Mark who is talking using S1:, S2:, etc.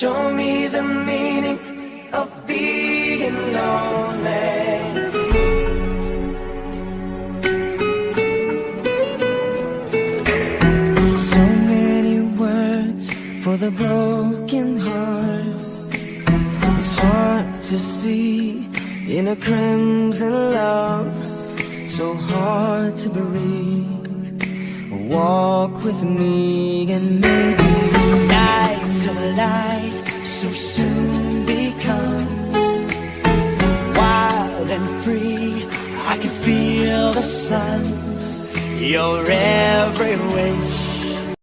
S1: Show me the meaning of being lonely. So many words for the broken heart. It's hard to see in a crimson love, so hard to breathe. Walk with me and maybe night till the light so soon become wild and free. I can feel the sun, your every wish